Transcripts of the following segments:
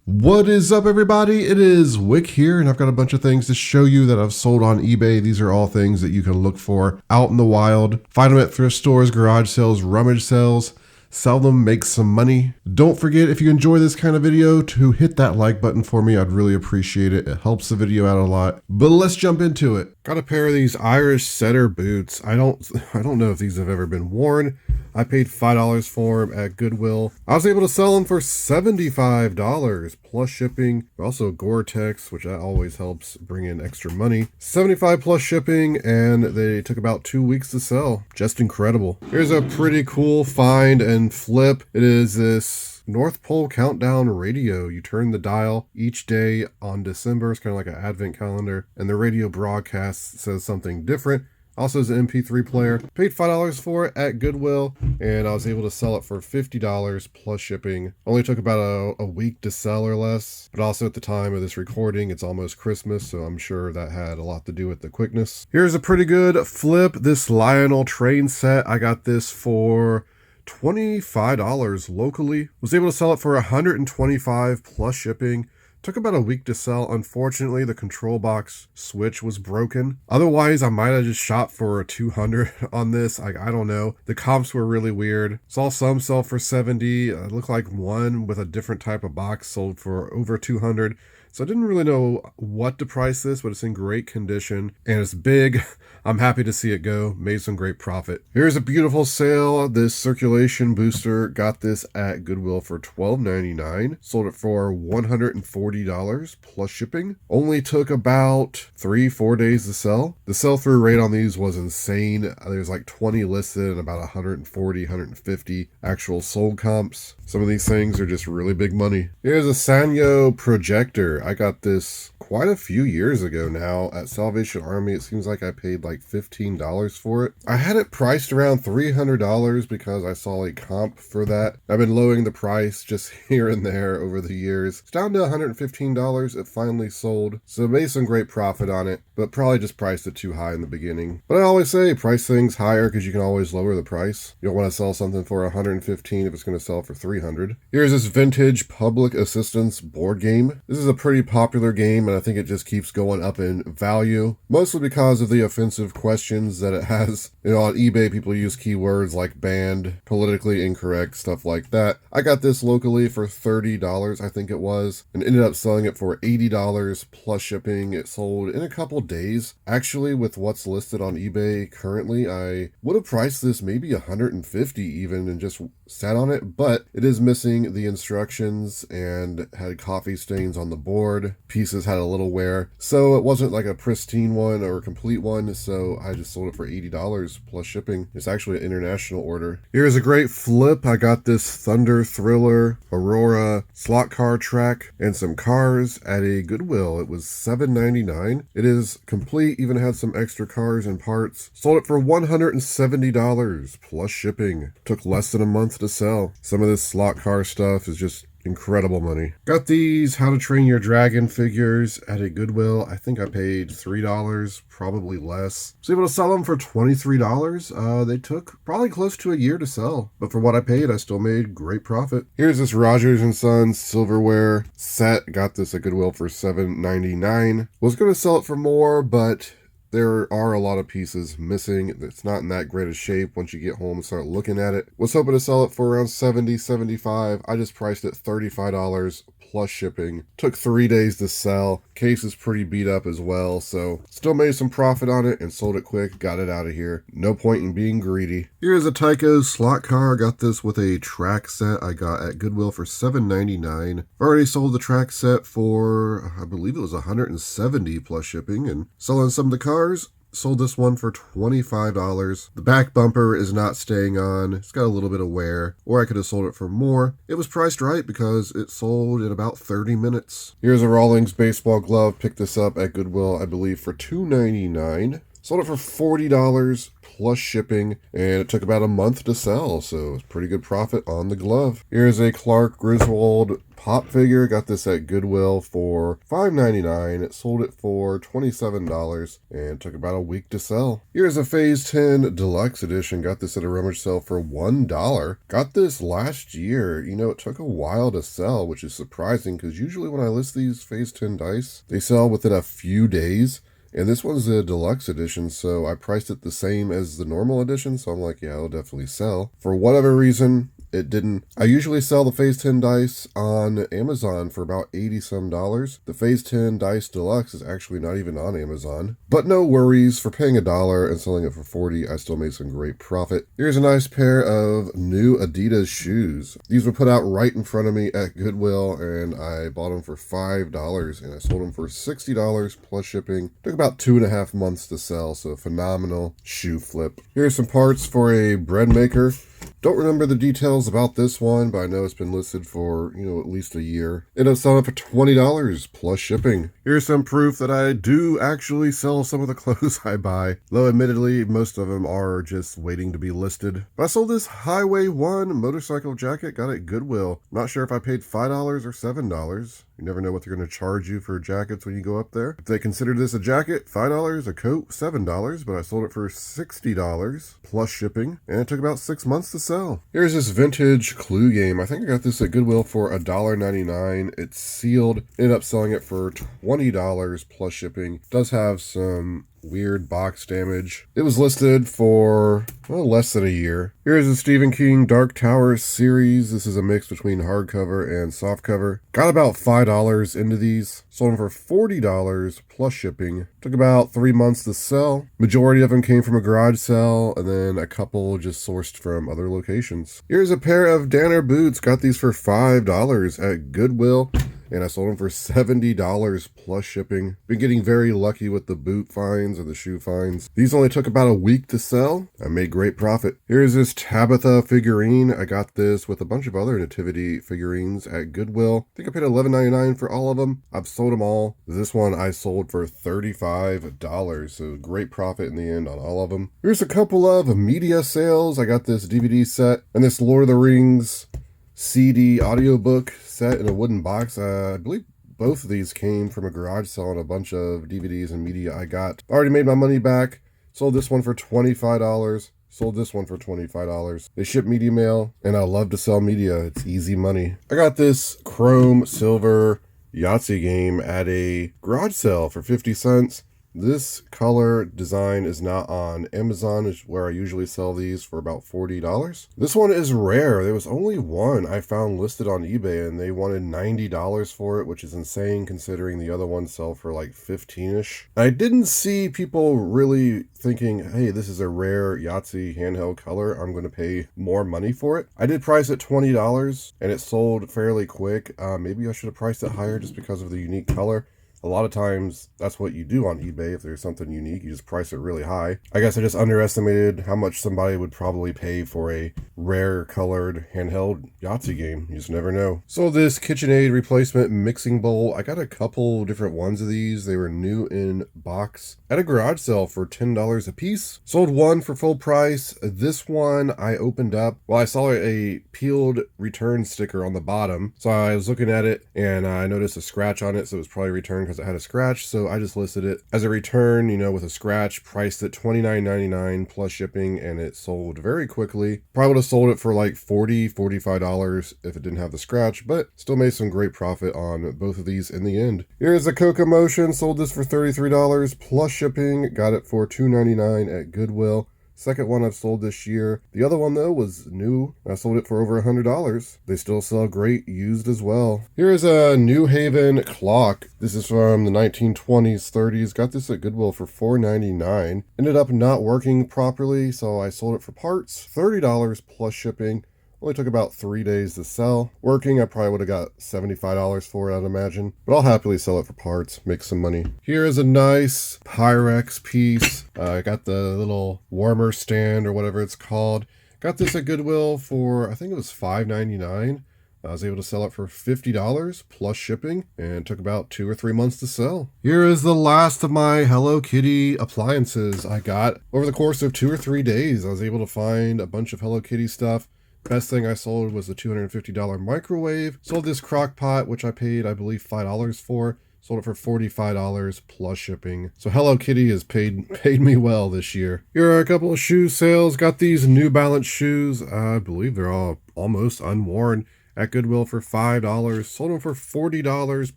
What is up, everybody? It is Wick here, and I've got a bunch of things to show you that I've sold on eBay. These are all things that you can look for out in the wild. Find them at thrift stores, garage sales, rummage sales. Sell them, make some money. Don't forget, if you enjoy this kind of video, to hit that like button for me. I'd really appreciate it. It helps the video out a lot. But let's jump into it. Got a pair of these Irish setter boots. I don't know if these have ever been worn. I paid $5 for them at Goodwill. I was able to sell them for $75 plus shipping. Also Gore-Tex, which that always helps bring in extra money. $75 plus shipping, and they took about 2 weeks to sell. Just incredible. Here's a pretty cool find and flip. It is this North Pole countdown radio. You turn the dial each day on December. It's kind of like an advent calendar, and the radio broadcast says something different. Also is an MP3 player. Paid $5 for it at Goodwill, and I was able to sell it for $50 plus shipping. Only took about a week to sell or less, but also at the time of this recording, it's almost Christmas, so I'm sure that had a lot to do with the quickness. Here's a pretty good flip. This Lionel train set, I got this for $25 locally. Was able to sell it for $125 plus shipping. Took about a week to sell. Unfortunately, the control box switch was broken. Otherwise, I might have just shot for a 200 on this. I don't know. The comps were really weird. Saw some sell for 70. It looked like one with a different type of box sold for over 200. So I didn't really know what to price this, but it's in great condition and it's big. I'm happy to see it go. Made some great profit. Here's a beautiful sale. This circulation booster, got this at Goodwill for $12.99. Sold it for $140 plus shipping. Only took about 3-4 days to sell. The sell-through rate on these was insane. There's like 20 listed and about 140, 150 actual sold comps. Some of these things are just really big money. Here's a Sanyo projector. I got this quite a few years ago now at Salvation Army. It seems like I paid like $15 for it. I had it priced around $300 because I saw a comp for that. I've been lowering the price just here and there over the years. It's down to $115. It finally sold, so I made some great profit on it, but probably just priced it too high in the beginning. But I always say price things higher because you can always lower the price. You don't want to sell something for $115 if it's going to sell for $300. Here's this vintage public assistance board game. This is a pretty popular game, and I think it just keeps going up in value, mostly because of the offensive questions that it has. You know, on eBay, people use keywords like banned, politically incorrect, stuff like that. I got this locally for $30, I think it was, and ended up selling it for $80 plus shipping. It sold in a couple days. Actually, with what's listed on eBay currently, I would have priced this maybe $150 even and just sat on it, but it is missing the instructions and had coffee stains on the board. Pieces had a little wear, so it wasn't like a pristine one or a complete one, so I just sold it for $80 plus shipping. It's actually an international order. Here's a great flip. I got this Thunder Thriller Aurora slot car track and some cars at a Goodwill. It was $7.99. It is complete, even had some extra cars and parts. Sold it for $170 plus shipping. Took less than a month to sell. Some of this slot car stuff is just incredible money. Got these How to Train Your Dragon figures at a Goodwill. I think I paid $3, probably less. Was able to sell them for $23. They took probably close to a year to sell, but for what I paid, I still made great profit. Here's this Rogers & Sons silverware set. Got this at Goodwill for $7.99. Was going to sell it for more, but there are a lot of pieces missing. It's not in that great a shape once you get home and start looking at it. Was hoping to sell it for around $70, $75. I just priced it $35 plus shipping. Took 3 days to sell. Case is pretty beat up as well, so still made some profit on it and sold it quick. Got it out of here. No point in being greedy. Here's a Tyco slot car. Got this with a track set I got at Goodwill for $7.99. Already sold the track set for, I believe it was $170 plus shipping, and selling some of the cars. Sold this one for $25. The back bumper is not staying on. It's got a little bit of wear, or I could have sold it for more. It was priced right because it sold in about 30 minutes. Here's a Rawlings baseball glove. Picked this up at Goodwill, I believe, for $2.99. Sold it for $40 plus shipping, and it took about a month to sell, so it's pretty good profit on the glove. Here's a Clark Griswold pop figure. Got this at Goodwill for $5.99. It sold it for $27 and took about a week to sell. Here's a Phase 10 Deluxe Edition. Got this at a rummage sale for $1. Got this last year. You know, it took a while to sell, which is surprising because usually when I list these Phase 10 dice, they sell within a few days. And this one's a deluxe edition, so I priced it the same as the normal edition, so I'm like, yeah, it'll definitely sell. For whatever reason, it didn't. I usually sell the Phase 10 dice on Amazon for about $80 some. The Phase 10 Dice Deluxe is actually not even on Amazon. But no worries, for paying $1 and selling it for $40, I still made some great profit. Here's a nice pair of new Adidas shoes. These were put out right in front of me at Goodwill, and I bought them for $5, and I sold them for $60 plus shipping. Took about 2.5 months to sell, so phenomenal shoe flip. Here's some parts for a bread maker. Don't remember the details about this one, but I know it's been listed for, at least a year. Ended up selling it for $20 plus shipping. Here's some proof that I do actually sell some of the clothes I buy, though admittedly most of them are just waiting to be listed. But I sold this Highway 1 motorcycle jacket, got it at Goodwill. Not sure if I paid $5 or $7. You never know what they're going to charge you for jackets when you go up there. If they considered this a jacket, $5, a coat, $7, but I sold it for $60 plus shipping, and it took about 6 months to sell. Here's this vintage Clue game. I think I got this at Goodwill for $1.99. It's sealed. Ended up selling it for $20 plus shipping. It does have some weird box damage. It was listed for less than a year. Here's a Stephen King Dark Tower series. This is a mix between hardcover and softcover. Got about $5 into these. Sold them for $40 plus shipping. Took about 3 months to sell. Majority of them came from a garage sale, and then a couple just sourced from other locations. Here's a pair of Danner boots. Got these for $5 at Goodwill, and I sold them for $70 plus shipping. Been getting very lucky with the boot finds or the shoe finds. These only took about a week to sell. I made great profit. Here's this Tabitha figurine. I got this with a bunch of other nativity figurines at Goodwill. I think I paid $11.99 for all of them. I've sold them all. This one I sold for $35, so great profit in the end on all of them. Here's a couple of media sales. I got this DVD set and this Lord of the Rings CD audiobook set in a wooden box. I believe both of these came from a garage sale and a bunch of DVDs and media I got. Already made my money back. Sold this one for $25. Sold this one for $25. They ship media mail, and I love to sell media. It's easy money. I got this chrome silver Yahtzee game at a garage sale for 50 cents. This color design is not on Amazon, is where I usually sell these for about $40. This one is rare. There was only one I found listed on eBay, and they wanted $90 for it, which is insane considering the other ones sell for like 15-ish. I didn't see people really thinking, hey, this is a rare Yahtzee handheld color, I'm going to pay more money for it. I did price it $20, and it sold fairly quick. Maybe I should have priced it higher just because of the unique color. A lot of times, that's what you do on eBay. If there's something unique, you just price it really high. I guess I just underestimated how much somebody would probably pay for a rare colored handheld Yahtzee game. You just never know. So this KitchenAid replacement mixing bowl, I got a couple different ones of these. They were new in box at a garage sale for $10 a piece. Sold one for full price. This one I opened up. Well, I saw a peeled return sticker on the bottom. So I was looking at it and I noticed a scratch on it. So it was probably returned because it had a scratch, so I just listed it as a return, with a scratch, priced at $29.99 plus shipping, and it sold very quickly. Probably would have sold it for like $40, $45 if it didn't have the scratch, but still made some great profit on both of these in the end. Here's the Coca Motion. Sold this for $33 plus shipping. Got it for $2.99 at Goodwill. Second one I've sold this year. The other one, though, was new. I sold it for over $100. They still sell great used as well. Here is a New Haven clock. This is from the 1920s, 30s. Got this at Goodwill for $4.99. Ended up not working properly, so I sold it for parts. $30 plus shipping. Only took about 3 days to sell. Working, I probably would have got $75 for it, I'd imagine. But I'll happily sell it for parts, make some money. Here is a nice Pyrex piece. I got the little warmer stand or whatever it's called. Got this at Goodwill for, I think it was $5.99. I was able to sell it for $50 plus shipping, and took about 2 or 3 months to sell. Here is the last of my Hello Kitty appliances I got. Over the course of 2 or 3 days, I was able to find a bunch of Hello Kitty stuff. Best thing I sold was the $250 microwave. Sold this crock pot, which I paid, I believe, $5 for. Sold it for $45 plus shipping. So Hello Kitty has paid me well this year. Here are a couple of shoe sales. Got these New Balance shoes. I believe they're all almost unworn at Goodwill for $5. Sold them for $40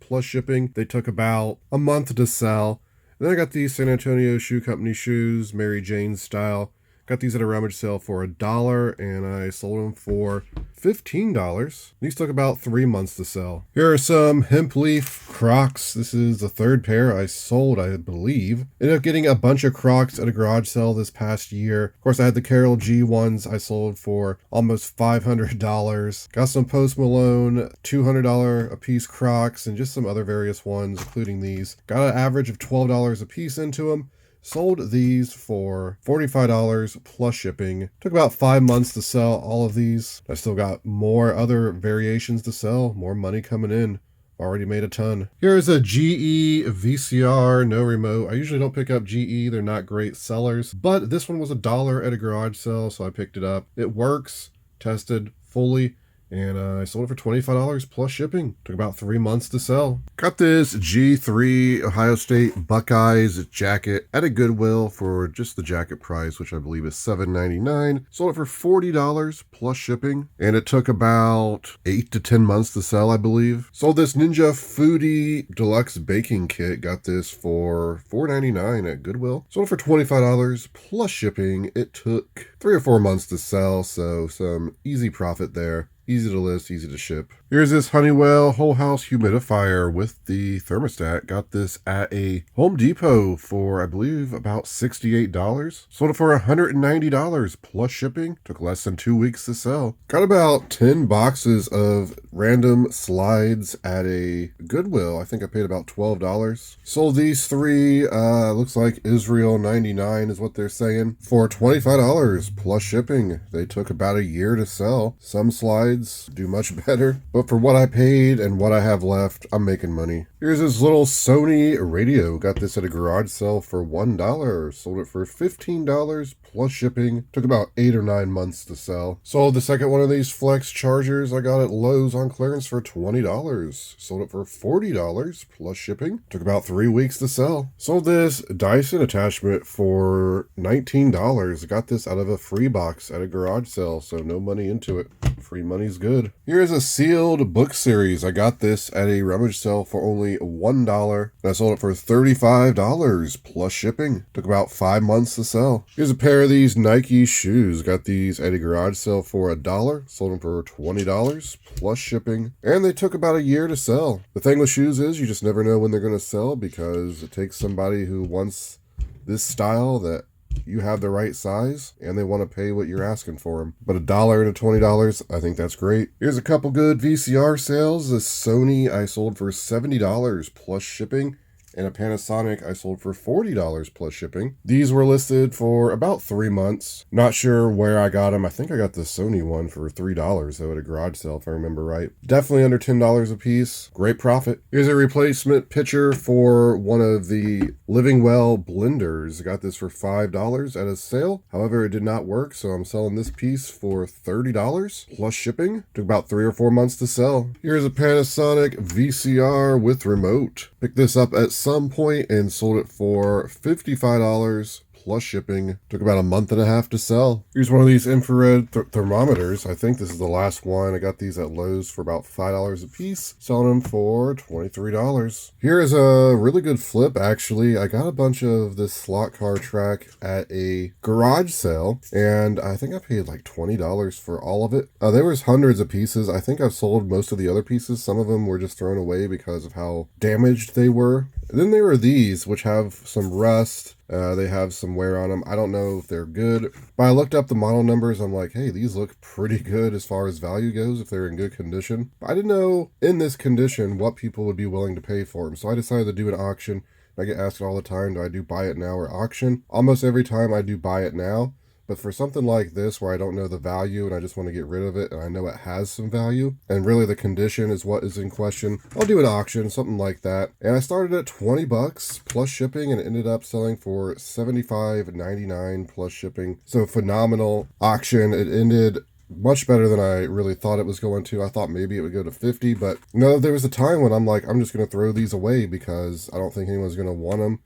plus shipping. They took about a month to sell. And then I got these San Antonio Shoe Company shoes, Mary Jane style. Got these at a rummage sale for $1, and I sold them for $15. These took about 3 months to sell. Here are some hemp leaf Crocs. This is the third pair I sold, I believe. Ended up getting a bunch of Crocs at a garage sale this past year. Of course, I had the Carol G ones I sold for almost $500. Got some Post Malone $200 a piece Crocs and just some other various ones, including these. Got an average of $12 a piece into them. Sold these for $45 plus shipping. Took about 5 months to sell all of these. I still got more other variations to sell, more money coming in. Already made a ton. Here's a GE VCR, no remote. I usually don't pick up GE, they're not great sellers, but this one was $1 at a garage sale, so I picked it up. It works, tested fully, and I sold it for $25 plus shipping. Took about 3 months to sell. Got this G3 Ohio State Buckeyes jacket at a Goodwill for just the jacket price, which I believe is $7.99. Sold it for $40 plus shipping, and it took about 8 to 10 months to sell, I believe. Sold this Ninja Foodie Deluxe Baking Kit. Got this for $4.99 at Goodwill. Sold it for $25 plus shipping. It took 3 or 4 months to sell, so some easy profit there. Easy to list, easy to ship. Here's this Honeywell whole house humidifier with the thermostat. Got this at a Home Depot for, I believe, about $68. Sold it for $190 plus shipping. Took less than 2 weeks to sell. Got about 10 boxes of random slides at a Goodwill. I think I paid about $12. Sold these 3, looks like Israel 99 is what they're saying, for $25 plus shipping. They took about a year to sell. Some slides do much better, but for what I paid and what I have left, I'm making money. Here's this little Sony radio. Got this at a garage sale for $1. Sold it for $15 plus shipping. Took about 8 or 9 months to sell. Sold the second one of these flex chargers I got at Lowe's on clearance for $20. Sold it for $40 plus shipping. Took about 3 weeks to sell. Sold this Dyson attachment for $19. Got this out of a free box at a garage sale, so no money into it. Free money's good. Here's a sealed book series. I got this at a rummage sale for only $1, and I sold it for $35 plus shipping. Took about 5 months to sell. Here's a pair of these Nike shoes. Got these at a garage sale for $1. Sold them for $20 plus shipping, and they took about a year to sell. The thing with shoes is you just never know when they're going to sell, because it takes somebody who wants this style that you have the right size and they want to pay what you're asking for them. But $1 to $20, I think that's great. Here's a couple good VCR sales. This Sony I sold for $70 plus shipping, and a Panasonic I sold for $40 plus shipping. These were listed for about 3 months. Not sure where I got them. I think I got the Sony one for $3 though at a garage sale, if I remember right. Definitely under $10 a piece. Great profit. Here's a replacement pitcher for one of the Living Well blenders. I got this for $5 at a sale. However, it did not work, so I'm selling this piece for $30 plus shipping. Took about 3 or 4 months to sell. Here's a Panasonic VCR with remote. Picked this up at some point and sold it for $55 plus shipping. Took about a month and a half to sell. Here's one of these infrared thermometers. I think this is the last one. I got these at Lowe's for about $5 a piece. Selling them for $23. Here is a really good flip, actually. I got a bunch of this slot car track at a garage sale, and I think I paid like $20 for all of it. There was hundreds of pieces. I think I've sold most of the other pieces. Some of them were just thrown away because of how damaged they were. And then there are these, which have some rust. They have some wear on them. I don't know if they're good, but I looked up the model numbers. I'm like, hey, these look pretty good as far as value goes if they're in good condition. But I didn't know in this condition what people would be willing to pay for them. So I decided to do an auction. I get asked all the time, do I do buy it now or auction? Almost every time I do buy it now. But for something like this where I don't know the value and I just want to get rid of it and I know it has some value and really the condition is what is in question, I'll do an auction, something like that. And I started at $20 plus shipping and it ended up selling for $75.99 plus shipping. So phenomenal auction. It ended Much better than I really thought it was going to. I thought maybe it would go to 50, but no, there was a time when I'm like, I'm just going to throw these away because I don't think anyone's going to want them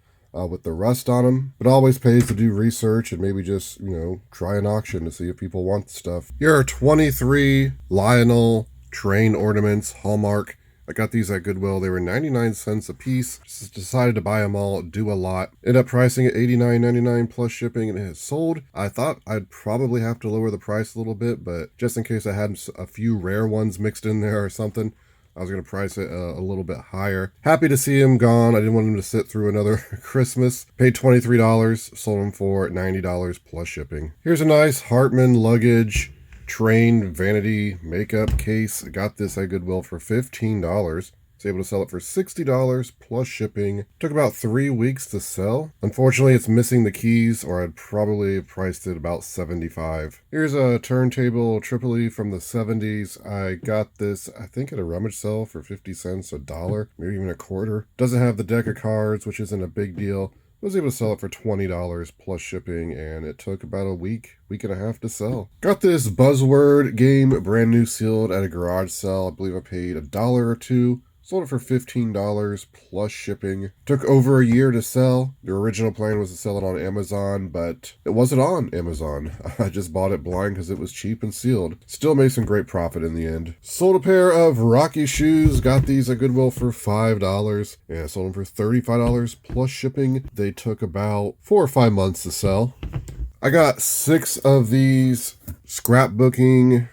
with the rust on them. But it always pays to do research and maybe just, try an auction to see if people want stuff. Here are 23 Lionel train ornaments, Hallmark. I got these at Goodwill. They were 99 cents a piece. Just decided to buy them all, do a lot. Ended up pricing at $89.99 plus shipping, and it has sold. I thought I'd probably have to lower the price a little bit, but just in case I had a few rare ones mixed in there or something, I was going to price it a little bit higher. Happy to see him gone. I didn't want him to sit through another Christmas. Paid $23, sold him for $90 plus shipping. Here's a nice Hartman luggage train vanity makeup case. I got this at Goodwill for $15. Was able to sell it for $60 plus shipping. Took about 3 weeks to sell. Unfortunately, it's missing the keys, or I'd probably have priced it about $75. Here's a turntable Tripoli from the 70s. I got this, I think, at a rummage sale for 50 cents, $1, maybe even a quarter. Doesn't have the deck of cards, which isn't a big deal. I was able to sell it for $20 plus shipping, and it took about a week and a half to sell. Got this Buzzword game brand new sealed at a garage sale. I believe I paid $1 or $2. Sold it for $15 plus shipping. Took over a year to sell. The original plan was to sell it on Amazon, but it wasn't on Amazon. I just bought it blind because it was cheap and sealed. Still made some great profit in the end. Sold a pair of Rocky shoes. Got these at Goodwill for $5. And I sold them for $35 plus shipping. They took about 4 or 5 months to sell. I got 6 of these scrapbooking,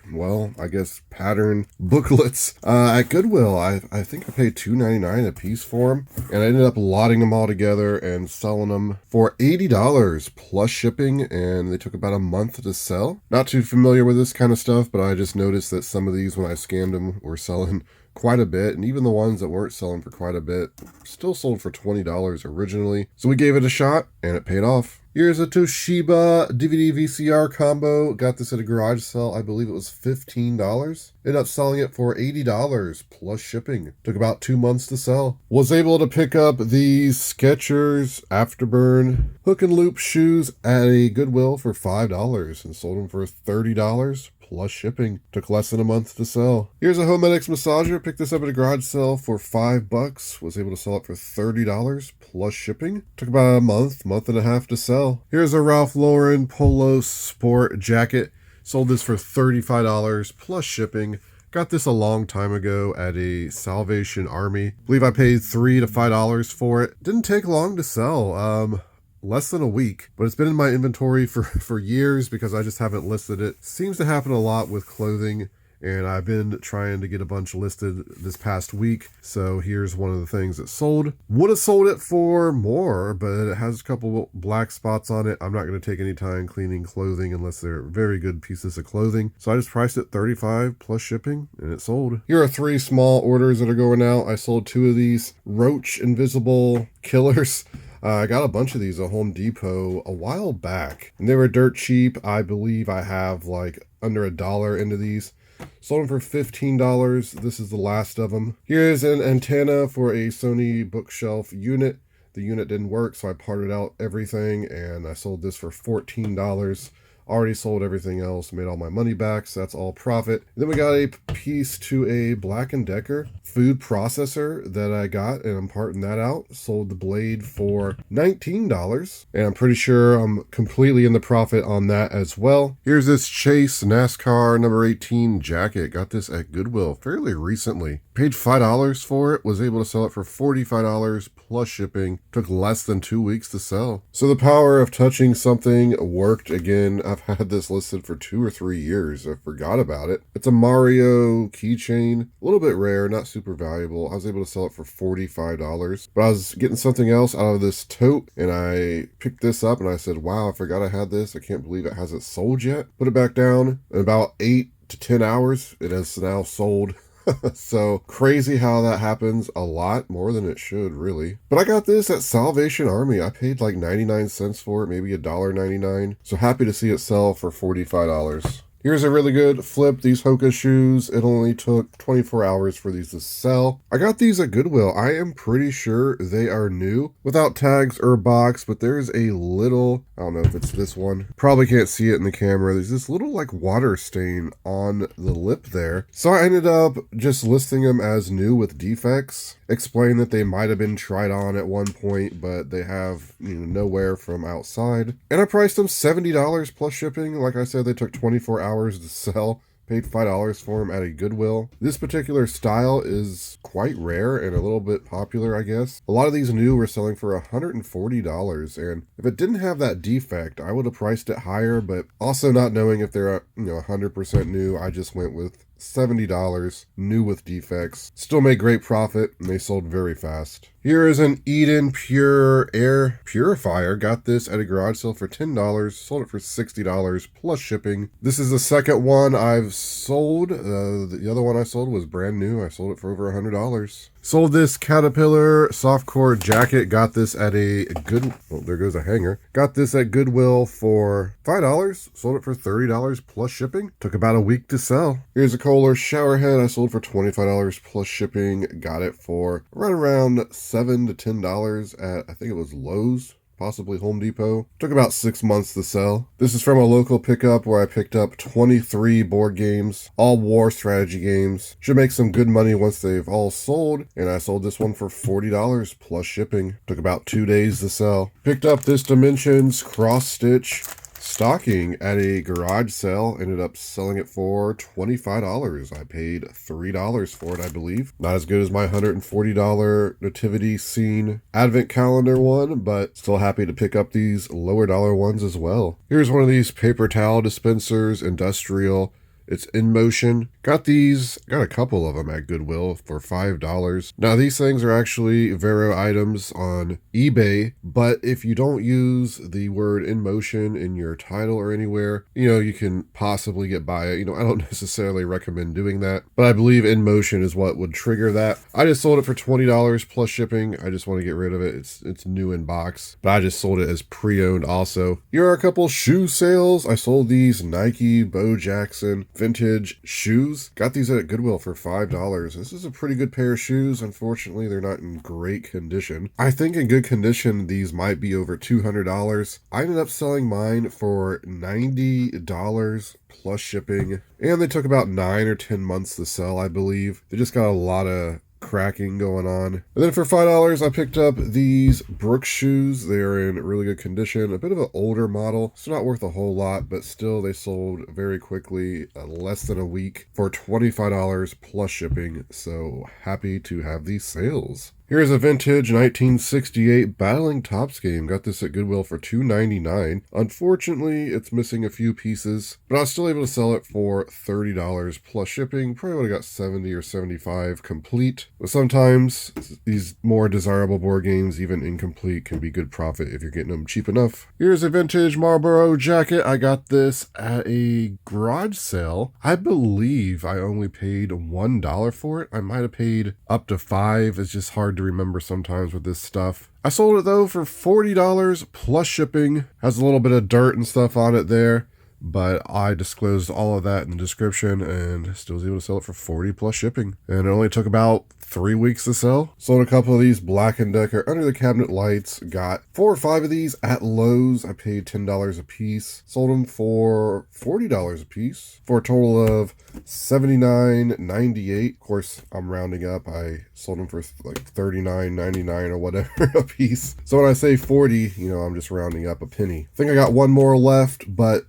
I guess pattern booklets at Goodwill. I think I paid $2.99 a piece for them, and I ended up lotting them all together and selling them for $80 plus shipping, and they took about a month to sell. Not too familiar with this kind of stuff, but I just noticed that some of these, when I scanned them, were selling quite a bit, and even the ones that weren't selling for quite a bit still sold for $20 originally. So we gave it a shot, and it paid off. Here's a Toshiba DVD VCR combo. Got this at a garage sale. I believe it was $15. Ended up selling it for $80 plus shipping. Took about 2 months to sell. Was able to pick up these Skechers Afterburn hook and loop shoes at a Goodwill for $5 and sold them for $30 plus shipping. Took less than a month to sell. Here's a Homedics massager. Picked this up at a garage sale for $5. Was able to sell it for $30 plus shipping. Took about a month and a half to sell. Here's a Ralph Lauren Polo Sport jacket. Sold this for $35 plus shipping. Got this a long time ago at a Salvation Army. I believe I paid $3 to $5 for it. Didn't take long to sell. Less than a week, but it's been in my inventory for years because I just haven't listed it. Seems to happen a lot with clothing, and I've been trying to get a bunch listed this past week. So here's one of the things that sold. Would have sold it for more, but it has a couple black spots on it. I'm not going to take any time cleaning clothing unless they're very good pieces of clothing. So I just priced it $35 plus shipping, and it sold. Here are 3 small orders that are going out. I sold 2 of these Roach Invisible Killers. I got a bunch of these at Home Depot a while back, and they were dirt cheap. I believe I have like under $1 into these. Sold them for $15. This is the last of them. Here's an antenna for a Sony bookshelf unit. The unit didn't work, so I parted out everything, and I sold this for $14. Already sold everything else, made all my money back, so that's all profit. Then we got a piece to a Black & Decker food processor that I got, and I'm parting that out. Sold the blade for $19, and I'm pretty sure I'm completely in the profit on that as well. Here's this Chase NASCAR number 18 jacket. Got this at Goodwill fairly recently. Paid $5 for it, was able to sell it for $45 plus shipping. Took less than 2 weeks to sell. So the power of touching something worked again. I've had this listed for 2 or 3 years. I forgot about it. It's a Mario keychain. A little bit rare, not super valuable. I was able to sell it for $45. But I was getting something else out of this tote, and I picked this up and I said, wow, I forgot I had this. I can't believe it hasn't sold yet. Put it back down. In about 8 to 10 hours, it has now sold. So crazy how that happens. A lot more than it should, really. But I got this at Salvation Army. I paid like 99 cents for it, maybe $1.99. So happy to see it sell for $45. Here's a really good flip. These Hoka shoes, it only took 24 hours for these to sell. I got these at Goodwill. I am pretty sure they are new without tags or box, but there's a little, I don't know if it's this one. Probably can't see it in the camera. There's this little like water stain on the lip there. So I ended up just listing them as new with defects. Explain that they might have been tried on at one point, but they have, no wear from outside. And I priced them $70 plus shipping. Like I said, they took 24 hours to sell. Paid $5 for them at a Goodwill. This particular style is quite rare and a little bit popular, I guess. A lot of these new were selling for $140, and if it didn't have that defect, I would have priced it higher, but also not knowing if they're 100% new, I just went with $70, new with defects. Still made great profit, and they sold very fast. Here is an Eden Pure Air Purifier. Got this at a garage sale for $10. Sold it for $60 plus shipping. This is the second one I've sold. The other one I sold was brand new. I sold it for over $100. Sold this Caterpillar softcore jacket. Got this at a there goes a hanger. Got this at Goodwill for $5. Sold it for $30 plus shipping. Took about a week to sell. Here's a Kohler shower head. I sold for $25 plus shipping. Got it for right around $7 to $10 at, I think it was Lowe's, possibly Home Depot. Took about 6 months to sell. This is from a local pickup where I picked up 23 board games, all war strategy games. Should make some good money once they've all sold, and I sold this one for $40 plus shipping. Took about 2 days to sell. Picked up this Dimensions cross stitch stocking at a garage sale. Ended up selling it for $25. I paid $3 for it, I believe. Not as good as my $140 nativity scene advent calendar one, but still happy to pick up these lower dollar ones as well. Here's one of these paper towel dispensers, industrial. It's in motion. Got a couple of them at Goodwill for $5. Now these things are actually Vero items on eBay, but if you don't use the word in motion in your title or anywhere, you can possibly get by it. I don't necessarily recommend doing that, but I believe in motion is what would trigger that. I just sold it for $20 plus shipping. I just want to get rid of it. It's new in box, but I just sold it as pre-owned also. Here are a couple shoe sales. I sold these Nike Bo Jackson vintage shoes. Got these at Goodwill for $5. This is a pretty good pair of shoes. Unfortunately, they're not in great condition. I think in good condition, these might be over $200. I ended up selling mine for $90 plus shipping, and they took about 9 or 10 months to sell, I believe. They just got a lot of cracking going on. And then for $5, I picked up these Brooks shoes. They are in really good condition. A bit of an older model. It's not worth a whole lot, but still they sold very quickly, less than a week, for $25 plus shipping. So happy to have these sales. Here's a vintage 1968 Battling Tops game. Got this at Goodwill for $2.99. Unfortunately, it's missing a few pieces, but I was still able to sell it for $30 plus shipping. Probably would have got 70 or 75 complete. But sometimes these more desirable board games, even incomplete, can be good profit if you're getting them cheap enough. Here's a vintage Marlboro jacket. I got this at a garage sale. I believe I only paid $1 for it. I might have paid up to $5. It's just hard to remember sometimes with this stuff. I sold it though for $40 plus shipping. Has a little bit of dirt and stuff on it there, but I disclosed all of that in the description and still was able to sell it for $40 plus shipping. And it only took about 3 weeks to sell. Sold a couple of these Black & Decker under the cabinet lights. Got 4 or 5 of these at Lowe's. I paid $10 a piece. Sold them for $40 a piece for a total of $79.98. Of course, I'm rounding up. I sold them for like $39.99 or whatever a piece. So when I say 40, I'm just rounding up a penny. I think I got one more left, but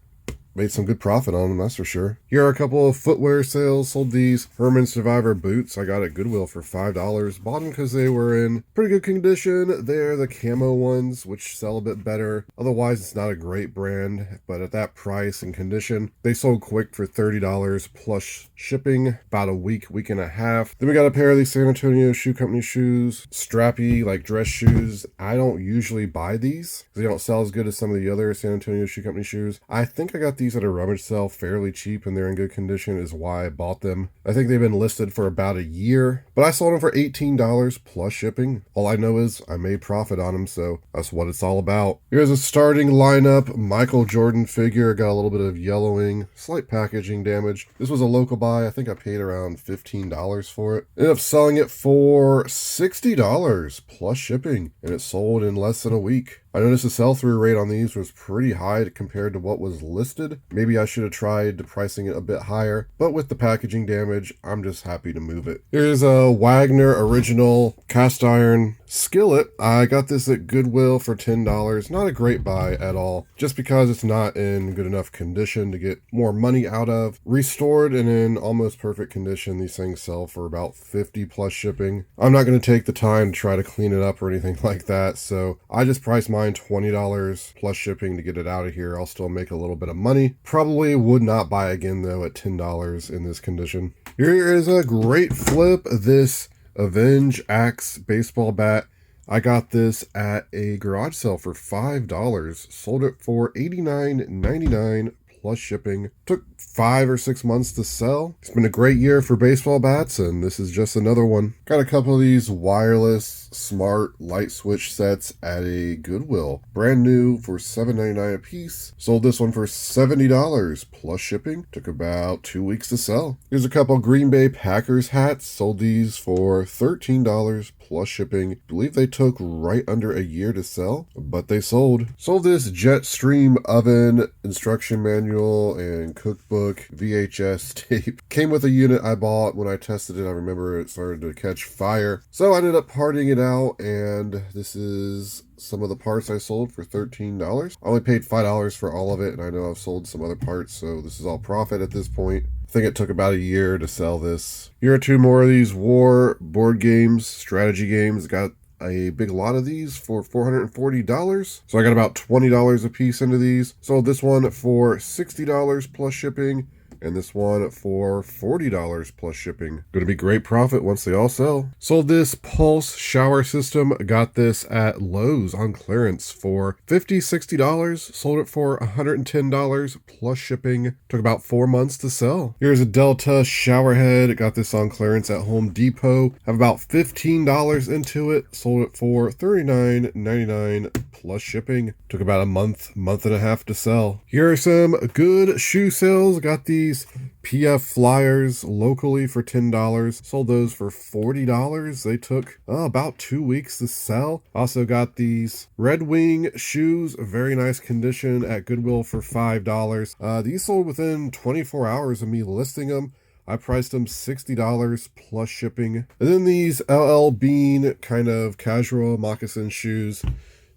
made some good profit on them, that's for sure. Here are a couple of footwear sales. Sold these Herman Survivor boots. I got at Goodwill for $5. Bought them because they were in pretty good condition. They're the camo ones, which sell a bit better. Otherwise, it's not a great brand, but at that price and condition, they sold quick for $30 plus shipping. About a week and a half. Then we got a pair of these San Antonio Shoe Company shoes. Strappy, like dress shoes. I don't usually buy these because they don't sell as good as some of the other San Antonio Shoe Company shoes. I think I got these these at a rummage sale fairly cheap and they're in good condition is why I bought them. I think they've been listed for about a year, but I sold them for $18 plus shipping. All I know is I made profit on them, so that's what it's all about. Here's a starting lineup. Michael Jordan figure, got a little bit of yellowing, slight packaging damage. This was a local buy. I think I paid around $15 for it. Ended up selling it for $60 plus shipping, and it sold in less than a week. I noticed the sell-through rate on these was pretty high compared to what was listed. Maybe I should have tried pricing it a bit higher, but with the packaging damage, I'm just happy to move it. Here's a Wagner original cast iron skillet. I got this at Goodwill for $10. Not a great buy at all, just because it's not in good enough condition to get more money out of. Restored and in almost perfect condition, these things sell for about $50 plus shipping. I'm not going to take the time to try to clean it up or anything like that, so I just priced mine $20 plus shipping to get it out of here. I'll still make a little bit of money. Probably would not buy again though at $10 in this condition. Here is a great flip. This Avenge Axe baseball bat. I got this at a garage sale for $5. Sold it for $89.99 plus shipping. Took 5 or 6 months to sell. It's been a great year for baseball bats, and this is just another one. Got a couple of these wireless smart light switch sets at a Goodwill. Brand new for $7.99 a piece. Sold this one for $70 plus shipping. Took about 2 weeks to sell. Here's a couple Green Bay Packers hats. Sold these for $13 plus shipping. I believe they took right under a year to sell, but they sold. Sold this Jetstream oven instruction manual and cookbook VHS tape. Came with a unit I bought when I tested it. I remember it started to catch fire, so I ended up parting it out, and this is some of the parts I sold for $13. I only paid $5 for all of it, and I know I've sold some other parts, so this is all profit at this point. I think it took about a year to sell this. Here are 2 more of these war board games, strategy games. Got a big lot of these for $440. So I got about $20 a piece into these. Sold this one for $60 plus shipping, and this one for $40 plus shipping. Gonna be great profit once they all sell. Sold this Pulse shower system. Got this at Lowe's on clearance for $50, $60. Sold it for $110 plus shipping. Took about 4 months to sell. Here's a Delta shower head. Got this on clearance at Home Depot. Have about $15 into it. Sold it for $39.99 plus shipping. Took about a month and a half to sell. Here are some good shoe sales. Got these PF Flyers locally for $10. Sold those for $40. They took about 2 weeks to sell. Also got these Red Wing shoes, very nice condition, at Goodwill for $5. These sold within 24 hours of me listing them. I priced them $60 plus shipping. And then these LL Bean kind of casual moccasin shoes.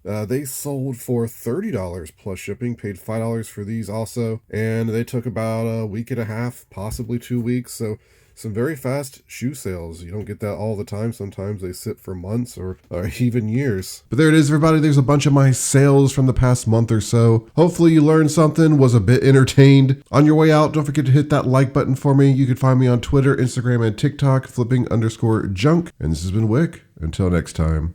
They sold for $30 plus shipping, paid $5 for these also, and they took about a week and a half, possibly 2 weeks, so some very fast shoe sales. You don't get that all the time. Sometimes they sit for months or even years. But there it is, everybody. There's a bunch of my sales from the past month or so. Hopefully you learned something, was a bit entertained. On your way out, don't forget to hit that like button for me. You can find me on Twitter, Instagram, and TikTok, flipping_junk. And this has been Wick. Until next time.